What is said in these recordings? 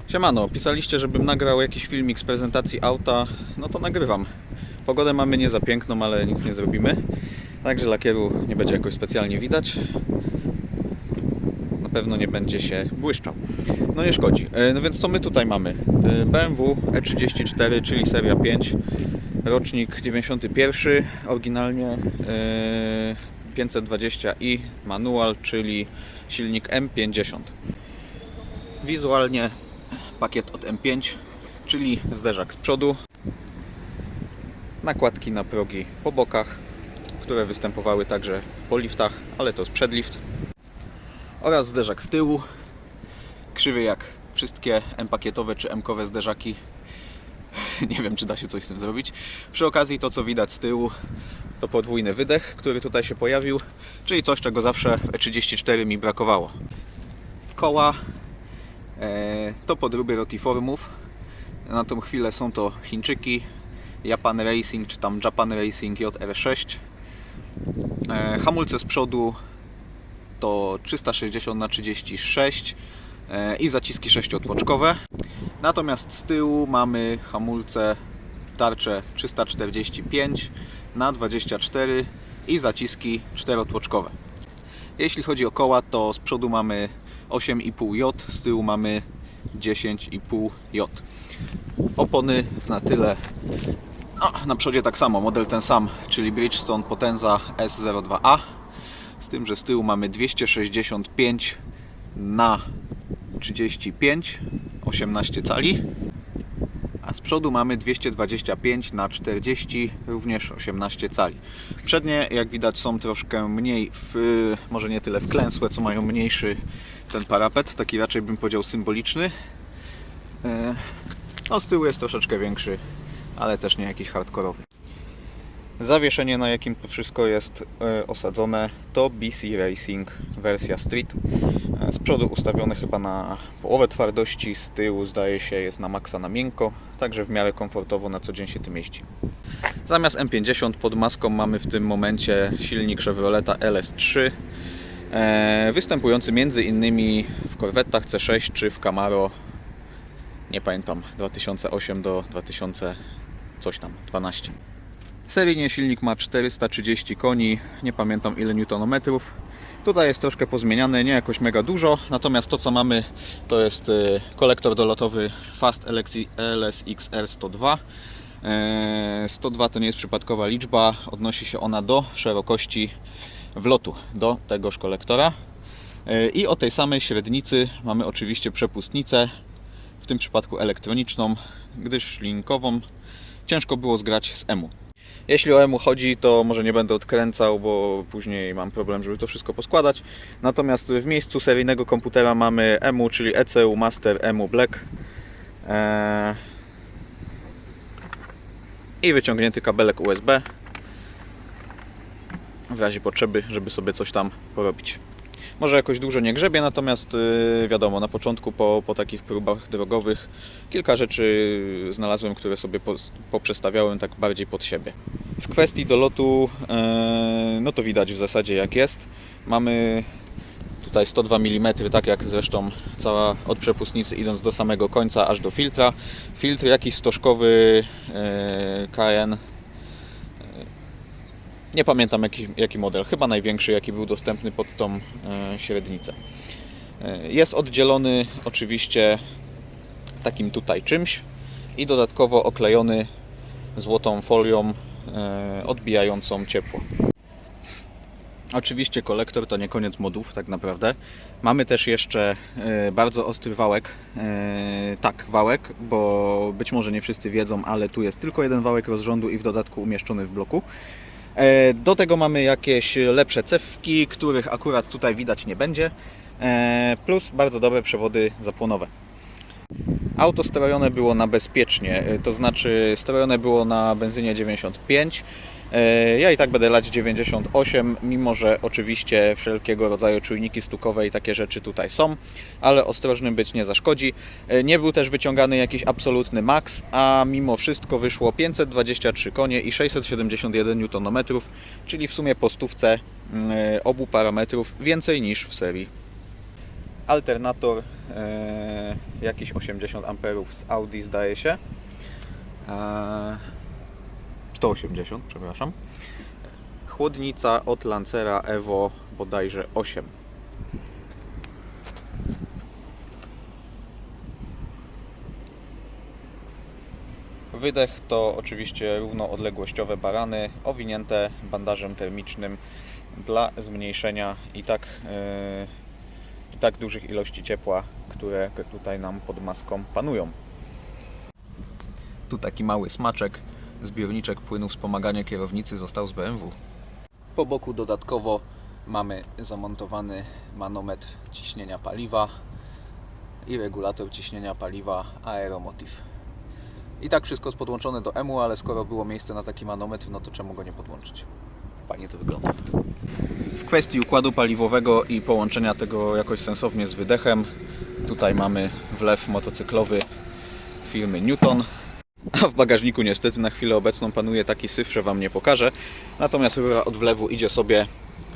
Siemano, pisaliście, żebym nagrał jakiś filmik z prezentacji auta, no to nagrywam. Pogodę mamy nie za piękną, ale nic nie zrobimy. Także lakieru nie będzie jakoś specjalnie widać. Na pewno nie będzie się błyszczał. No nie szkodzi. No więc co my tutaj mamy? BMW E34, czyli seria 5, rocznik 91, oryginalnie 520i manual, czyli silnik M50. Wizualnie pakiet od M5, czyli zderzak z przodu, nakładki na progi po bokach, które występowały także w poliftach, ale to jest przedlift, oraz zderzak z tyłu, krzywy jak wszystkie M-pakietowe czy M-kowe zderzaki. Nie wiem, czy da się coś z tym zrobić. Przy okazji to, co widać z tyłu, to podwójny wydech, który tutaj się pojawił, czyli coś, czego zawsze w E34 mi brakowało. Koła to podróby Rotiformów. Na tą chwilę są to Chińczyki, Japan Racing czy tam Japan Racing JR6. Hamulce z przodu to 360/36 i zaciski 6-tłoczkowe. Natomiast z tyłu mamy hamulce tarcze 345/24 i zaciski 4-tłoczkowe. Jeśli chodzi o koła, to z przodu mamy 8,5J, z tyłu mamy 10,5J. Opony na tyle. Na przodzie tak samo, model ten sam, czyli Bridgestone Potenza S02A. Z tym, że z tyłu mamy 265/35, 18 cali. A z przodu mamy 225/40, również 18 cali. Przednie, jak widać, są troszkę mniej, może nie tyle wklęsłe, co mają mniejszy ten parapet, taki raczej bym powiedział symboliczny. No z tyłu jest troszeczkę większy, ale też nie jakiś hardkorowy. Zawieszenie, na jakim to wszystko jest osadzone, to BC Racing wersja Street. Z przodu ustawione chyba na połowę twardości, z tyłu zdaje się jest na maksa na miękko, także w miarę komfortowo na co dzień się tym jeździ. Zamiast M50 pod maską mamy w tym momencie silnik Chevroleta LS3, występujący m.in. w Corvettach C6 czy w Camaro, nie pamiętam, 2008 do 2000 coś tam, 12. Seryjnie silnik ma 430 koni, nie pamiętam ile newtonometrów. Tutaj jest troszkę pozmieniane, nie jakoś mega dużo, natomiast to, co mamy, to jest kolektor dolotowy Fast LSXR 102. 102 to nie jest przypadkowa liczba, odnosi się ona do szerokości wlotu do tegoż kolektora. I o tej samej średnicy mamy oczywiście przepustnicę, w tym przypadku elektroniczną, gdyż linkową ciężko było zgrać z EMU. Jeśli o EMU chodzi, to może nie będę odkręcał, bo później mam problem, żeby to wszystko poskładać. Natomiast w miejscu seryjnego komputera mamy EMU, czyli ECU Master EMU Black i wyciągnięty kabelek USB w razie potrzeby, żeby sobie coś tam porobić. Może jakoś dużo nie grzebie, natomiast wiadomo, na początku po takich próbach drogowych kilka rzeczy znalazłem, które sobie poprzestawiałem tak bardziej pod siebie. W kwestii dolotu, no to widać w zasadzie jak jest. Mamy tutaj 102 mm, tak jak zresztą cała od przepustnicy idąc do samego końca aż do filtra. Filtr jakiś stożkowy KN. Nie pamiętam jaki model, chyba największy jaki był dostępny pod tą średnicę. Jest oddzielony oczywiście takim tutaj czymś i dodatkowo oklejony złotą folią odbijającą ciepło. Oczywiście kolektor to nie koniec modów tak naprawdę. Mamy też jeszcze bardzo ostry wałek. Tak, wałek, bo być może nie wszyscy wiedzą, ale tu jest tylko jeden wałek rozrządu i w dodatku umieszczony w bloku. Do tego mamy jakieś lepsze cewki, których akurat tutaj widać nie będzie, plus bardzo dobre przewody zapłonowe. Auto strojone było na bezpiecznie, to znaczy strojone było na benzynie 95. Ja i tak będę lać 98, mimo że oczywiście wszelkiego rodzaju czujniki stukowe i takie rzeczy tutaj są, ale ostrożnym być nie zaszkodzi. Nie był też wyciągany jakiś absolutny maks, a mimo wszystko wyszło 523 konie i 671 Nm, czyli w sumie po stówce obu parametrów więcej niż w serii. Alternator jakiś 80 A z Audi zdaje się. 180, przepraszam. Chłodnica od Lancera Evo bodajże 8. Wydech to oczywiście równoodległościowe barany owinięte bandażem termicznym dla zmniejszenia i tak dużych ilości ciepła, które tutaj nam pod maską panują. Tu taki mały smaczek. Zbiorniczek płynu wspomagania kierownicy został z BMW. Po boku dodatkowo mamy zamontowany manometr ciśnienia paliwa i regulator ciśnienia paliwa Aeromotive. I tak wszystko jest podłączone do EMU, ale skoro było miejsce na taki manometr, no to czemu go nie podłączyć? Fajnie to wygląda. W kwestii układu paliwowego i połączenia tego jakoś sensownie z wydechem, tutaj mamy wlew motocyklowy firmy Newton. A w bagażniku niestety na chwilę obecną panuje taki syf, że Wam nie pokażę. Natomiast rura od wlewu idzie sobie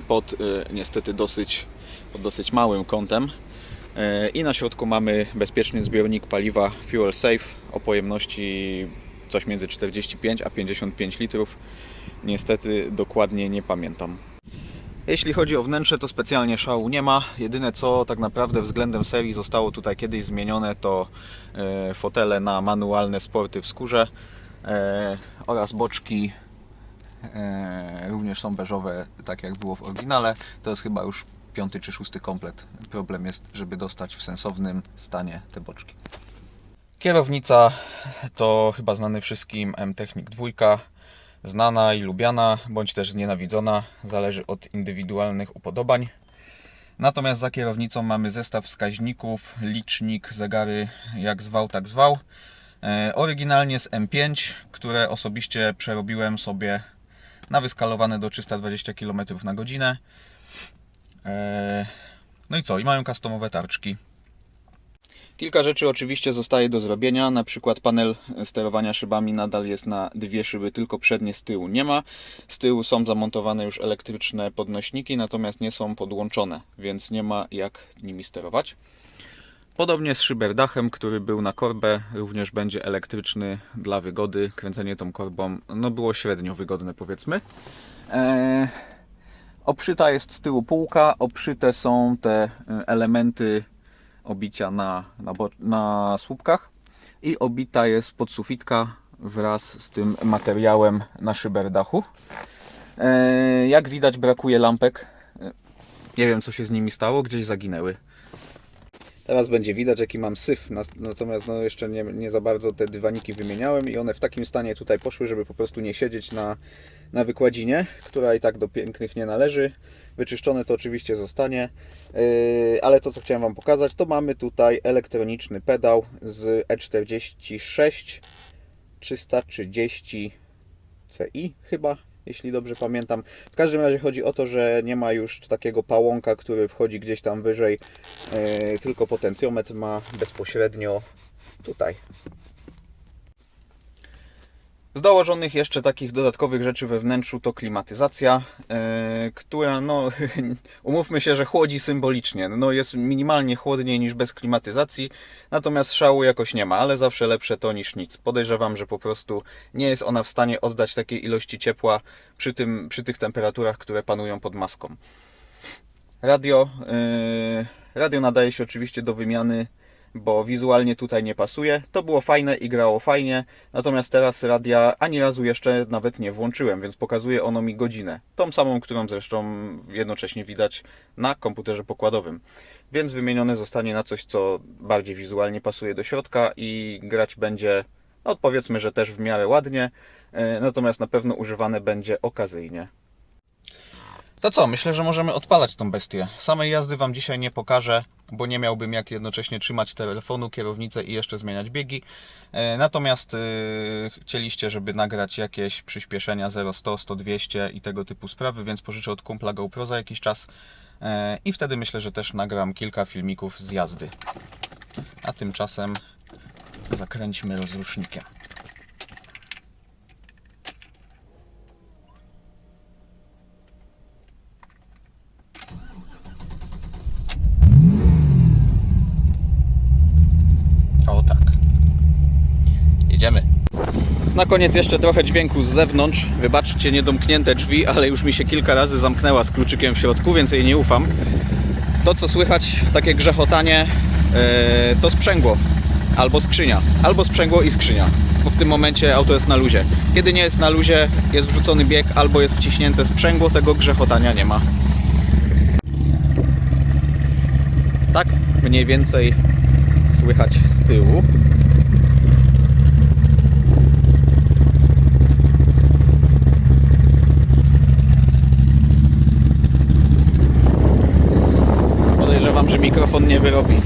pod niestety dosyć małym kątem. I na środku mamy bezpieczny zbiornik paliwa Fuel Safe o pojemności coś między 45 a 55 litrów. Niestety dokładnie nie pamiętam. Jeśli chodzi o wnętrze, to specjalnie szału nie ma. Jedyne co tak naprawdę względem serii zostało tutaj kiedyś zmienione, to fotele na manualne sporty w skórze oraz boczki również są beżowe, tak jak było w oryginale. To jest chyba już 5. czy 6. komplet. Problem jest, żeby dostać w sensownym stanie te boczki. Kierownica to chyba znany wszystkim M-Technik 2. Znana i lubiana, bądź też znienawidzona, zależy od indywidualnych upodobań. Natomiast za kierownicą mamy zestaw wskaźników, licznik, zegary, jak zwał, tak zwał. Oryginalnie z M5, które osobiście przerobiłem sobie na wyskalowane do 320 km na godzinę. No i co? I mają customowe tarczki. Kilka rzeczy oczywiście zostaje do zrobienia, na przykład panel sterowania szybami nadal jest na 2 szyby, tylko przednie, z tyłu nie ma. Z tyłu są zamontowane już elektryczne podnośniki, natomiast nie są podłączone, więc nie ma jak nimi sterować. Podobnie z szyberdachem, który był na korbę, również będzie elektryczny dla wygody. Kręcenie tą korbą no było średnio wygodne, powiedzmy. Obszyta jest z tyłu półka, obszyte są te elementy obicia na słupkach i obita jest podsufitka wraz z tym materiałem na szyberdachu. Jak widać, brakuje lampek. Nie wiem, co się z nimi stało, gdzieś zaginęły. Teraz będzie widać, jaki mam syf, natomiast no jeszcze nie za bardzo te dywaniki wymieniałem i one w takim stanie tutaj poszły, żeby po prostu nie siedzieć na wykładzinie, która i tak do pięknych nie należy. Wyczyszczone to oczywiście zostanie, ale to, co chciałem Wam pokazać, to mamy tutaj elektroniczny pedał z E46 330 Ci chyba, jeśli dobrze pamiętam. W każdym razie chodzi o to, że nie ma już takiego pałąka, który wchodzi gdzieś tam wyżej, tylko potencjometr ma bezpośrednio tutaj. Z dołożonych jeszcze takich dodatkowych rzeczy we wnętrzu to klimatyzacja, która, no umówmy się, że chłodzi symbolicznie. No jest minimalnie chłodniej niż bez klimatyzacji, natomiast szału jakoś nie ma, ale zawsze lepsze to niż nic. Podejrzewam, że po prostu nie jest ona w stanie oddać takiej ilości ciepła przy tych temperaturach, które panują pod maską. Radio nadaje się oczywiście do wymiany, bo wizualnie tutaj nie pasuje. To było fajne i grało fajnie, natomiast teraz radia ani razu jeszcze nawet nie włączyłem, więc pokazuje ono mi godzinę. Tą samą, którą zresztą jednocześnie widać na komputerze pokładowym. Więc wymienione zostanie na coś, co bardziej wizualnie pasuje do środka i grać będzie, no powiedzmy, że też w miarę ładnie, natomiast na pewno używane będzie okazyjnie. To co? Myślę, że możemy odpalać tą bestię. Samej jazdy Wam dzisiaj nie pokażę, bo nie miałbym jak jednocześnie trzymać telefonu, kierownicę i jeszcze zmieniać biegi. Natomiast chcieliście, żeby nagrać jakieś przyspieszenia 0, 100, 100, 200 i tego typu sprawy, więc pożyczę od kumpla GoPro za jakiś czas i wtedy myślę, że też nagram kilka filmików z jazdy. A tymczasem zakręćmy rozrusznikiem. jedziemy. Na koniec jeszcze trochę dźwięku z zewnątrz. Wybaczcie niedomknięte drzwi, ale już mi się kilka razy zamknęła z kluczykiem w środku, więc jej nie ufam. To, co słychać, takie grzechotanie, to sprzęgło albo skrzynia. Albo sprzęgło i skrzynia, bo w tym momencie auto jest na luzie. Kiedy nie jest na luzie, jest wrzucony bieg albo jest wciśnięte sprzęgło, tego grzechotania nie ma. Tak mniej więcej słychać z tyłu. Podejrzewam, że mikrofon nie wyrobi.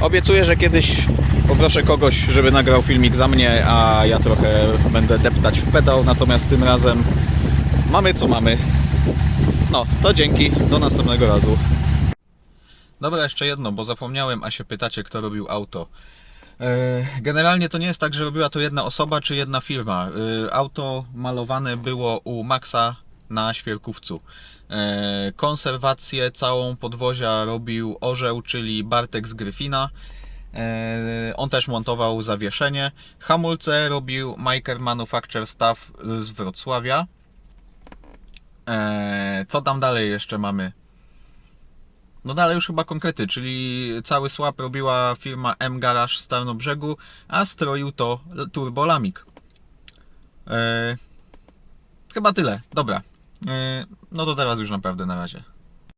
Obiecuję, że kiedyś poproszę kogoś, żeby nagrał filmik za mnie, a ja trochę będę deptać w pedał, natomiast tym razem mamy co mamy. No, to dzięki, do następnego razu. Dobra, jeszcze jedno, bo zapomniałem, a się pytacie, kto robił auto. Generalnie to nie jest tak, że robiła to jedna osoba czy jedna firma. Auto malowane było u Maxa na Świerkówcu. Konserwację całą podwozia robił Orzeł, czyli Bartek z Gryfina. On też montował zawieszenie. Hamulce robił Majker Manufacture Staff z Wrocławia. Co tam dalej jeszcze mamy? No dalej już chyba konkrety, czyli cały słab robiła firma M-Garage z Tarnobrzegu, a stroił to Turbo Lamik. Chyba tyle, dobra. No to teraz już naprawdę na razie.